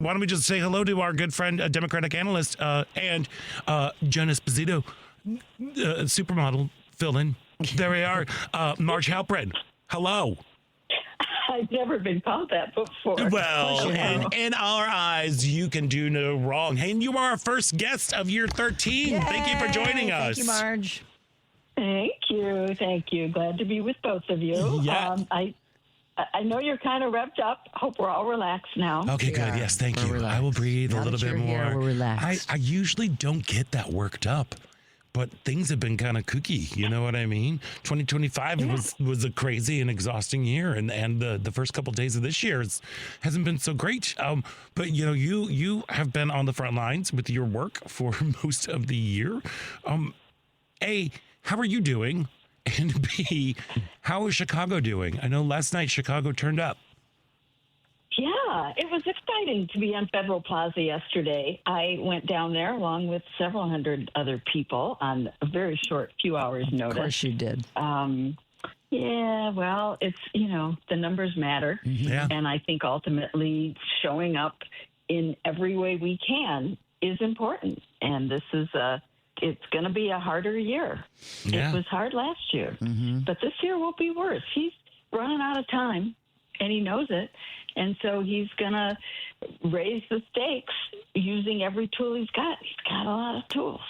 why don't we just say hello to our good friend, Democratic analyst, and Jen Esposito, supermodel fill-in. There we are. Marj Halperin. Hello. I've never been called that before. Well, in our eyes, you can do no wrong. Hey, and you are our first guest of year 13. Yay! Thank you for joining us. Thank you, Marj. Thank you. Glad to be with both of you. Yeah. I know you're kind of revved up. Hope we're all relaxed now. Okay, good. Yes, thank you. Relaxed. I will breathe Now a little that bit you're more. here, we're relaxed. I usually don't get that worked up, but things have been kind of kooky. You know what I mean? 2025 was a crazy and exhausting year, and the first couple days of this year hasn't been so great. But you have been on the front lines with your work for most of the year. A, how are you doing? And B, how is Chicago doing? I know last night Chicago turned up. Yeah, it was exciting to be on Federal Plaza yesterday. I went down there along with several hundred other people on a very short few hours' notice. Of course you did. Yeah, well, it's, the numbers matter. Yeah. And I think ultimately showing up in every way we can is important. And this is it's going to be a harder year. Yeah. It was hard last year, but this year will be worse. He's running out of time, and he knows it. And so he's going to raise the stakes using every tool he's got. He's got a lot of tools.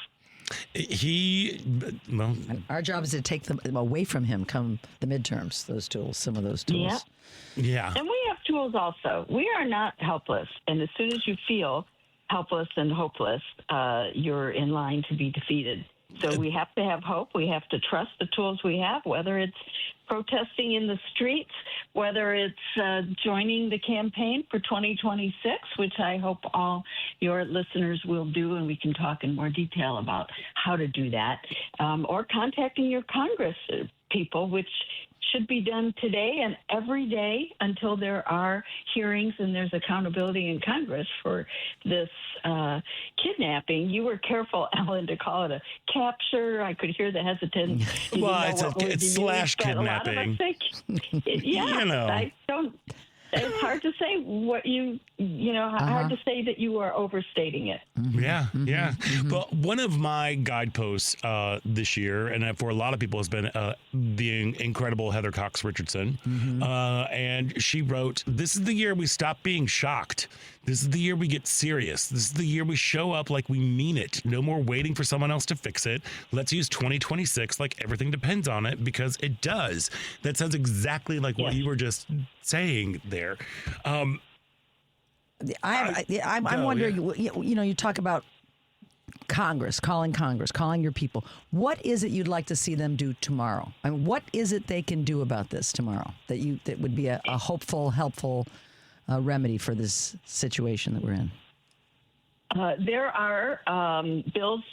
And our job is to take them away from him come the midterms, some of those tools. Yeah. And we have tools also. We are not helpless. And as soon as you feel helpless and hopeless, you're in line to be defeated. So we have to have hope. We have to trust the tools we have, whether it's protesting in the streets, whether it's joining the campaign for 2026, which I hope all your listeners will do, and we can talk in more detail about how to do that, or contacting your Congress people, which should be done today and every day until there are hearings and there's accountability in Congress for this kidnapping. You were careful, Ellen, to call it a capture. I could hear the hesitance. Well, it's slash kidnapping. A lot of us think, I don't. It's hard to say what hard to say that you are overstating it. Yeah. But one of my guideposts this year, and for a lot of people, has been the incredible Heather Cox Richardson. And she wrote, "This is the year we stop being shocked. This is the year we get serious. This is the year we show up like we mean it. No more waiting for someone else to fix it. Let's use 2026 like everything depends on it, because it does." That sounds exactly like what you were just saying there. I'm wondering, you talk about Congress, calling your people. What is it you'd like to see them do tomorrow? I mean, what is it they can do about this tomorrow that would be a hopeful, helpful remedy for this situation that we're in? There are bills,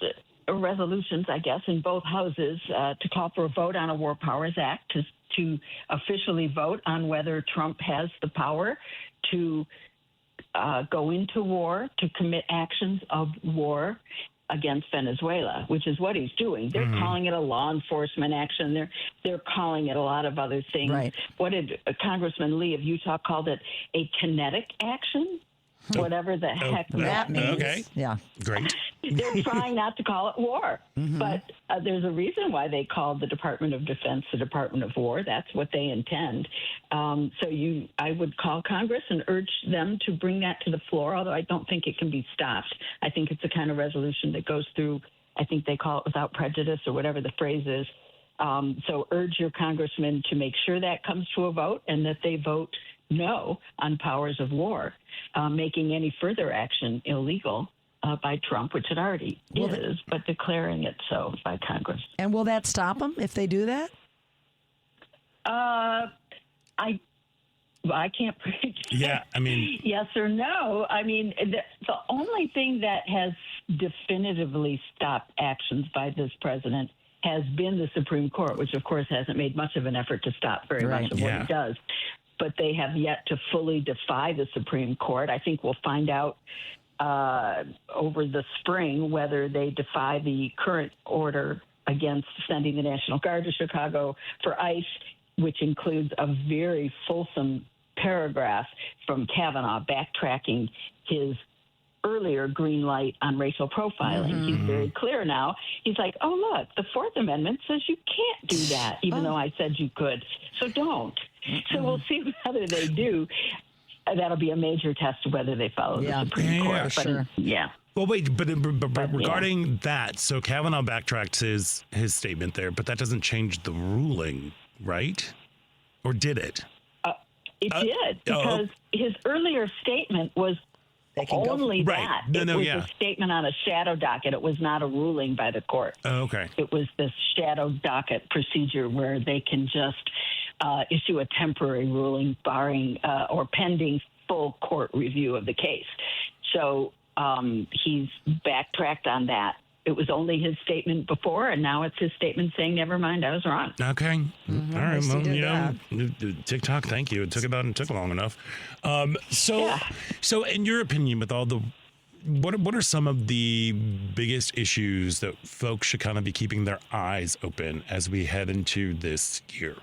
resolutions, I guess, in both houses to call for a vote on a War Powers Act to officially vote on whether Trump has the power to go into war, to commit actions of war against Venezuela, which is what he's doing. They're calling it a law enforcement action. They're calling it a lot of other things. Right. What did Congressman Lee of Utah called it? A kinetic action? Whatever the heck that means. Okay. Yeah. Great. They're trying not to call it war. But there's a reason why they called the Department of Defense the Department of War. That's what they intend. I would call Congress and urge them to bring that to the floor, although I don't think it can be stopped. I think it's the kind of resolution that goes through, I think they call it without prejudice or whatever the phrase is. So urge your congressmen to make sure that comes to a vote and that they vote no on powers of war, making any further action illegal by Trump, which it already is, but declaring it so by Congress. And will that stop them if they do that? I can't predict. Yeah, I mean, yes or no. I mean, the only thing that has definitively stopped actions by this president has been the Supreme Court, which of course hasn't made much of an effort to stop very much of what he does. But they have yet to fully defy the Supreme Court. I think we'll find out over the spring whether they defy the current order against sending the National Guard to Chicago for ICE, which includes a very fulsome paragraph from Kavanaugh backtracking his earlier green light on racial profiling. He's very clear now. He's like, oh, look, the Fourth Amendment says you can't do that, even though I said you could. So don't. So we'll see whether they do. That'll be a major test of whether they follow the Supreme Court. Yeah, sure. Yeah. Well, wait, but regarding that, so Kavanaugh backtracked his statement there, but that doesn't change the ruling, right? Or did it? It did, because his earlier statement was only that. Right. It was a statement on a shadow docket. It was not a ruling by the court. Oh, okay. It was this shadow docket procedure where they can just issue a temporary ruling barring or pending full court review of the case. So he's backtracked on that. It was only his statement before, and now it's his statement saying, never mind, I was wrong. Okay. All right. Well, TikTok, thank you. It took long enough. So in your opinion, with all the, what are some of the biggest issues that folks should kind of be keeping their eyes open as we head into this year?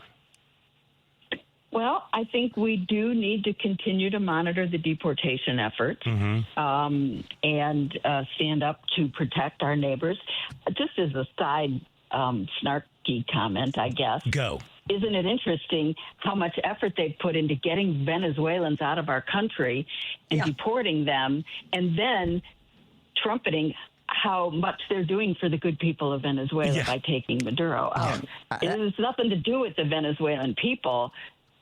Well, I think we do need to continue to monitor the deportation efforts and stand up to protect our neighbors. Just as a side snarky comment, I guess. Go. Isn't it interesting how much effort they've put into getting Venezuelans out of our country and deporting them, and then trumpeting how much they're doing for the good people of Venezuela by taking Maduro out. It has nothing to do with the Venezuelan people.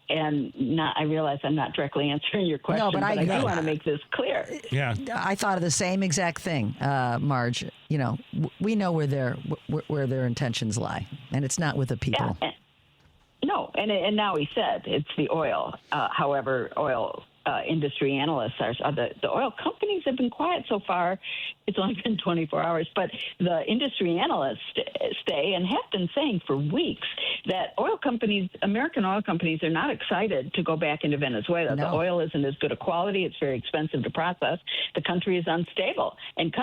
And I realize I'm not directly answering your question, but I do want to make this clear. Yeah, I thought of the same exact thing, Marge. You know, we know where their intentions lie, and it's not with the people. Yeah, and now he said it's the oil. However, oil industry analysts are the oil companies have been quiet so far. It's only been 24 hours, but the industry analysts stay and have been saying for weeks that American oil companies are not excited to go back into Venezuela. No. The oil isn't as good a quality. It's very expensive to process. The country is unstable, and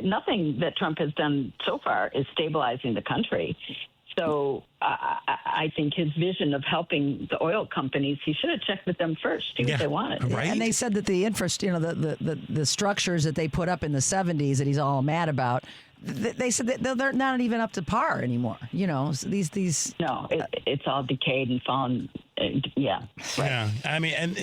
nothing that Trump has done so far is stabilizing the country. So I think his vision of helping the oil companies, he should have checked with them first, see what they wanted. Right. And they said that the the structures that they put up in the 70s that he's all mad about, they said that they're not even up to par anymore. You know, so these. No, it's all decayed and fallen. Yeah. Right. Yeah. I mean, and,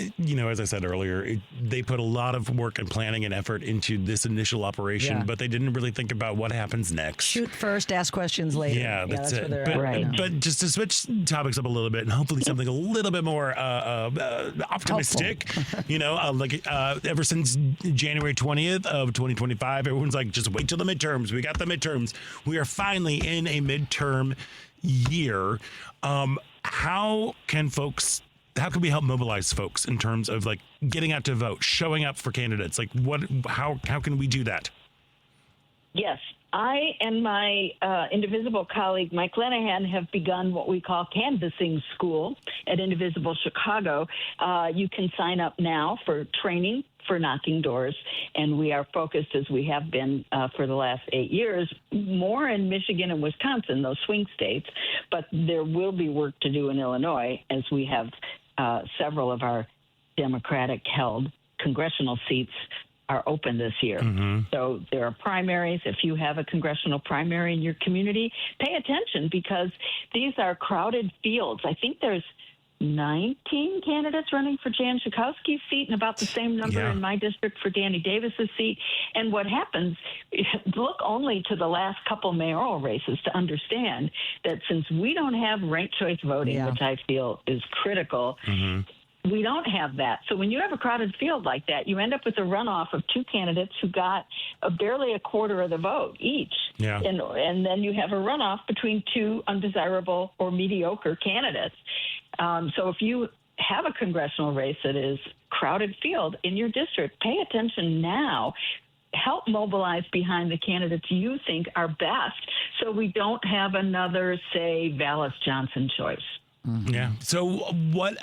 as I said earlier, they put a lot of work and planning and effort into this initial operation, but they didn't really think about what happens next. Shoot first, ask questions later. Yeah, that's it. Where they're at. But just to switch topics up a little bit and hopefully something a little bit more optimistic, ever since January 20th of 2025, everyone's like, just wait till the midterms. We got the midterms. We are finally in a midterm year. How can we help mobilize folks in terms of like getting out to vote, showing up for candidates? Like how can we do that? Yes. I and my Indivisible colleague, Mike Lenahan, have begun what we call canvassing school at Indivisible Chicago. You can sign up now for training for knocking doors, and we are focused, as we have been for the last 8 years, more in Michigan and Wisconsin, those swing states, but there will be work to do in Illinois, as we have several of our Democratic-held congressional seats are open this year. So there are primaries. If you have a congressional primary in your community, pay attention, because these are crowded fields. I think there's 19 candidates running for Jan Schakowsky's seat and about the same number in my district for Danny Davis's seat. And what happens, look only to the last couple mayoral races to understand that since we don't have ranked choice voting, which I feel is critical, we don't have that. So when you have a crowded field like that, you end up with a runoff of two candidates who got barely a quarter of the vote each. Yeah. And then you have a runoff between two undesirable or mediocre candidates. So if you have a congressional race that is crowded field in your district, pay attention now. Help mobilize behind the candidates you think are best, so we don't have another, say, Vallis Johnson choice. Yeah. So what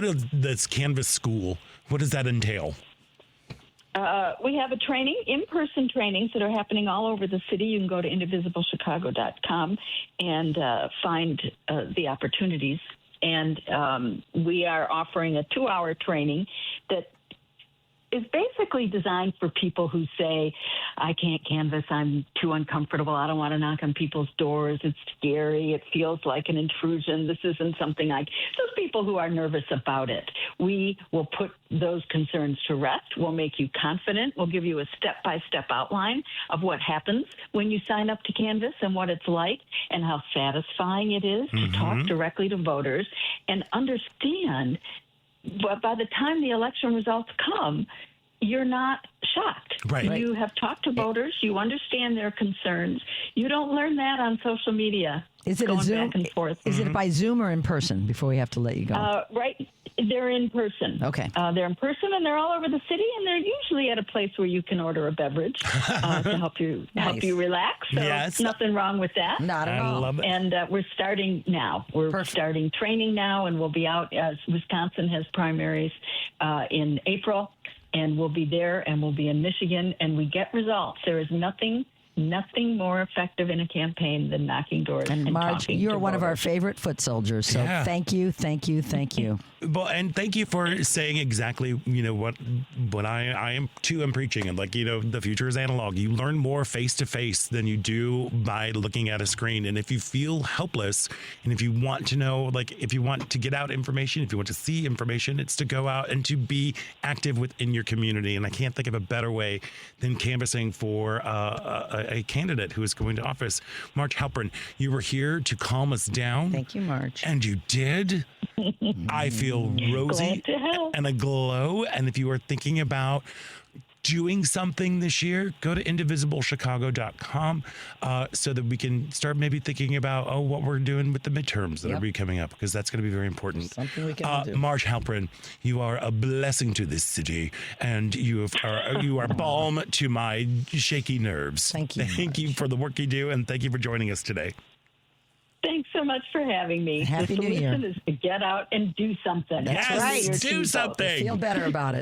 is this Canvas School? What does that entail? We have in-person trainings that are happening all over the city. You can go to indivisiblechicago.com and find the opportunities And we are offering a 2-hour training that is basically designed for people who say, I can't canvas, I'm too uncomfortable, I don't want to knock on people's doors, it's scary, it feels like an intrusion, this isn't something those people who are nervous about it. We will put those concerns to rest. We'll make you confident. We'll give you a step-by-step outline of what happens when you sign up to Canvas and what it's like and how satisfying it is to talk directly to voters and understand. But by the time the election results come, you're not shocked. Right. You have talked to voters. You understand their concerns. You don't learn that on social media. Is it going a Zoom? Back and forth. Is it by Zoom or in person? Before we have to let you go. Right. They're in person. Okay. They're in person, and they're all over the city, and they're usually at a place where you can order a beverage to help you relax. So Yes. nothing wrong with that. Not at all. I love it. And we're starting now. We're starting training now, and we'll be out as Wisconsin has primaries in April, and we'll be there, and we'll be in Michigan, and we get results. There is nothing more effective in a campaign than knocking doors and Marj, talking you're to one of our voters. favorite foot soldiers. So Yeah. thank you. Well, and thank you for saying exactly, what I am too am preaching. And the future is analog. You learn more face to face than you do by looking at a screen. And if you feel helpless and if you want to know, if you want to get out information, if you want to see information, it's to go out and to be active within your community. And I can't think of a better way than canvassing for a candidate who is going to office. Marj Halperin, you were here to calm us down. Thank you, Marj. And you did. I feel rosy Glad to help. and aglow. And if you are thinking about doing something this year, go to indivisiblechicago.com so that we can start maybe thinking about what we're doing with the midterms that are be coming up, because that's going to be very important. Something we can do. Marj Halperin, you are a blessing to this city, and you are balm to my shaky nerves. Thank you, Thank you for the work you do, and thank you for joining us today. Thanks so much for having me. Happy the New Year. solution is to get out and do something. Yes, right. do something. Feel better about it.